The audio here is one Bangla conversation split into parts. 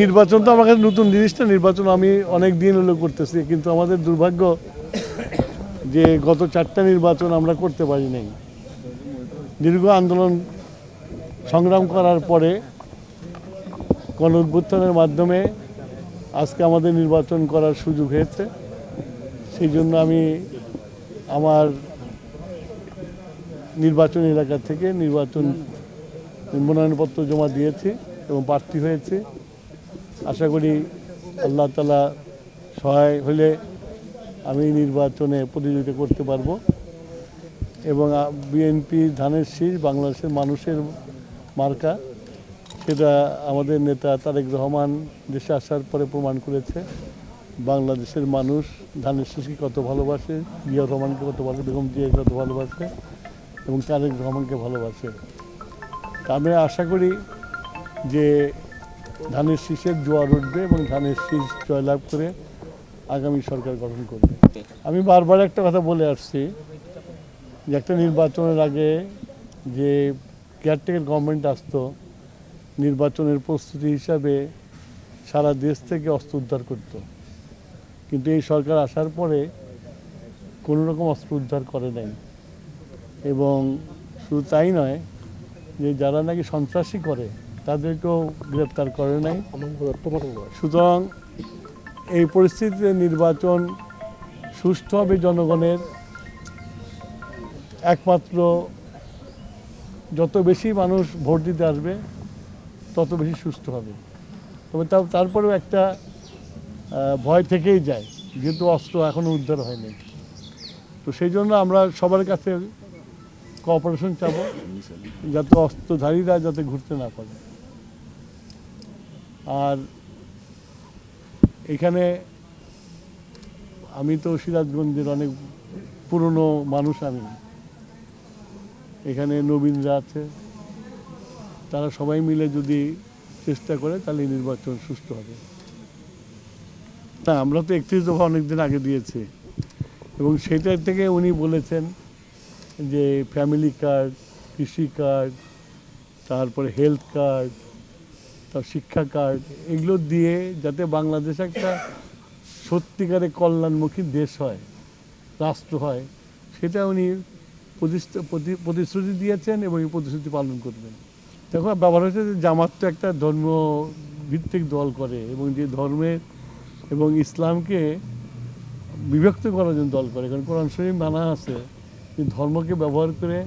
নির্বাচন তো আমার কাছে নতুন জিনিসটা, নির্বাচন আমি অনেক দিন হলো করতেছি, কিন্তু আমাদের দুর্ভাগ্য যে গত 4টা নির্বাচন আমরা করতে পারি নাই। দীর্ঘ আন্দোলন সংগ্রাম করার পরে গণ অভ্যুত্থানের মাধ্যমে আজকে আমাদের নির্বাচন করার সুযোগ হয়েছে। সেই জন্য আমি আমার নির্বাচন এলাকা থেকে নির্বাচন মনোনয়নপত্র জমা দিয়েছি এবং প্রার্থী হয়েছে। আশা করি আল্লাহ তাআলা সহায় হলে আমি নির্বাচনে প্রতিযোগিতা করতে পারবো এবং বিএনপি ধানের শীষ বাংলাদেশের মানুষের মার্কা, সেটা আমাদের নেতা তারেক রহমান দেশে আসার পরে প্রমাণ করেছে। বাংলাদেশের মানুষ ধানের শীষকে কত ভালোবাসে, জিয়া রহমানকে কত ভালো, বেগম জিয়াকে কত ভালোবাসে এবং তারেক রহমানকে ভালোবাসে। তা আমি আশা করি যে ধানের শীষের জোয়ার উঠবে এবং ধানের শীষ জয়লাভ করে আগামী সরকার গঠন করবে। আমি বারবার একটা কথা বলে আসছি যে একটা নির্বাচনের আগে যে কেয়ারটেকার গভর্নমেন্ট আসতো, নির্বাচনের প্রস্তুতি হিসাবে সারা দেশ থেকে অস্ত্র উদ্ধার করত, কিন্তু এই সরকার আসার পরে কোনো রকম অস্ত্র উদ্ধার করে নাই। এবং শুধু তাই নয়, যে যারা নাকি সন্ত্রাসী করে তাদেরকেও গ্রেপ্তার করে নাই। সুতরাং এই পরিস্থিতিতে নির্বাচন সুষ্ঠু হবে জনগণের একমাত্র, যত বেশি মানুষ ভোট দিতে আসবে তত বেশি সুষ্ঠু হবে। তবে তারপরেও একটা ভয় থেকেই যায়, যেহেতু অস্ত্র এখনও উদ্ধার হয়নি। তো সেই জন্য আমরা সবার কাছে কোঅপারেশন চাবো, যাতে অস্ত্রধারীরা যাতে ঘুরতে না পারে। আর এখানে আমি তো সিরাজগঞ্জের অনেক পুরনো মানুষ, আমি এখানে নবীনরা আছে, তারা সবাই মিলে যদি চেষ্টা করে তাহলে নির্বাচন সুষ্ঠু হবে। না, আমরা তো 31 দফা অনেকদিন আগে দিয়েছি এবং সেটার থেকে উনি বলেছেন যে ফ্যামিলি কার্ড, কৃষি কার্ড, তারপরে হেলথ কার্ড, তার শিক্ষা কার্ড, এগুলো দিয়ে যাতে বাংলাদেশ একটা সত্যিকারে কল্যাণমুখী দেশ হয়, রাষ্ট্র হয়, সেটা উনি প্রতিশ্রুতি দিয়েছেন এবং এই প্রতিশ্রুতি পালন করবেন। দেখো, ব্যাপার হচ্ছে যে জামাত তো একটা ধর্মভিত্তিক দল করে এবং যে ধর্মের এবং ইসলামকে বিভক্ত করার জন্য দল করে। কারণ কোরআন শরীফ মানা আছে যে ধর্মকে ব্যবহার করে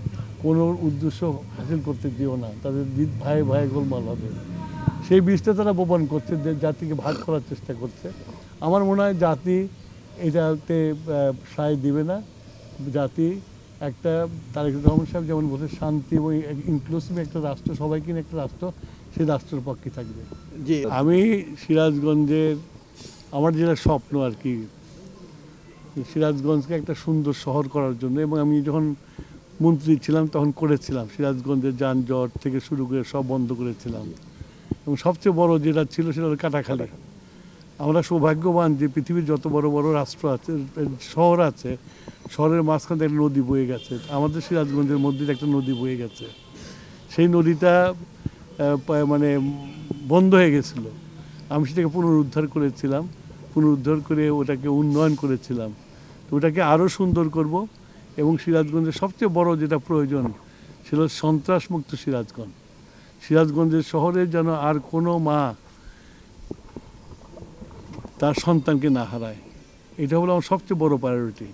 কোনো উদ্দেশ্য হাসিল করতে দিও না, তাদের ভাই ভাই গোলমাল হবে। সেই বিষটা তারা বপন করছে, জাতিকে ভাগ করার চেষ্টা করছে। আমার মনে হয় জাতি এটাতে সায় দিবে না। জাতি একটা, তারেক রহমান সাহেব যেমন বলছে, শান্তি এবং ইনক্লুসিভ একটা রাষ্ট্র, সবাইকে নিয়ে একটা রাষ্ট্র, সেই রাষ্ট্রের পক্ষে থাকবে। জি, আমি সিরাজগঞ্জের, আমার যেটা স্বপ্ন আর কি, সিরাজগঞ্জকে একটা সুন্দর শহর করার জন্য, এবং আমি যখন মন্ত্রী ছিলাম তখন করেছিলাম। সিরাজগঞ্জের যানজট থেকে শুরু করে সব বন্ধ করেছিলাম এবং সবচেয়ে বড় যেটা ছিল সেটা হলো কাটাখালী। আমরা সৌভাগ্যবান যে পৃথিবীর যত বড় বড় রাষ্ট্র আছে, শহর আছে, শহরের মাঝখানে একটা নদী বয়ে গেছে। আমাদের সিরাজগঞ্জের মধ্যে একটা নদী বয়ে গেছে। সেই নদীটা মানে বন্ধ হয়ে গেছিলো, আমি সেটাকে পুনরুদ্ধার করেছিলাম, পুনরুদ্ধার করে ওটাকে উন্নয়ন করেছিলাম। তো ওটাকে আরও সুন্দর করব এবং সিরাজগঞ্জের সবচেয়ে বড় যেটা প্রয়োজন ছিল সন্ত্রাসমুক্ত সিরাজগঞ্জ। সিরাজগঞ্জের শহরে যেন আর কোনো মা তার সন্তানকে না হারায়, এটা হলো আমার সবচেয়ে বড় প্রায়োরিটি।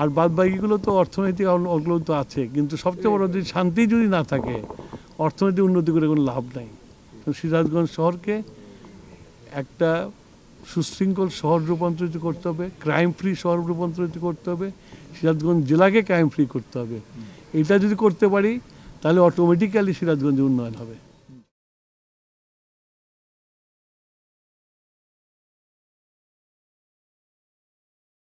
আর বাদ বাকিগুলো তো অর্থনৈতিক ওগুলো তো আছে, কিন্তু সবচেয়ে বড় যদি শান্তি যদি না থাকে, অর্থনৈতিক উন্নতি করে কোনো লাভ নাই। তো সিরাজগঞ্জ শহরকে একটা সুশৃঙ্খল শহর রূপান্তরিত করতে হবে, ক্রাইম ফ্রি শহর রূপান্তরিত করতে হবে, সিরাজগঞ্জ জেলাকে ক্রাইম ফ্রি করতে হবে। এটা যদি করতে পারি তাহলে অটোমেটিক্যালি সিরাজগঞ্জে উন্নয়ন হবে।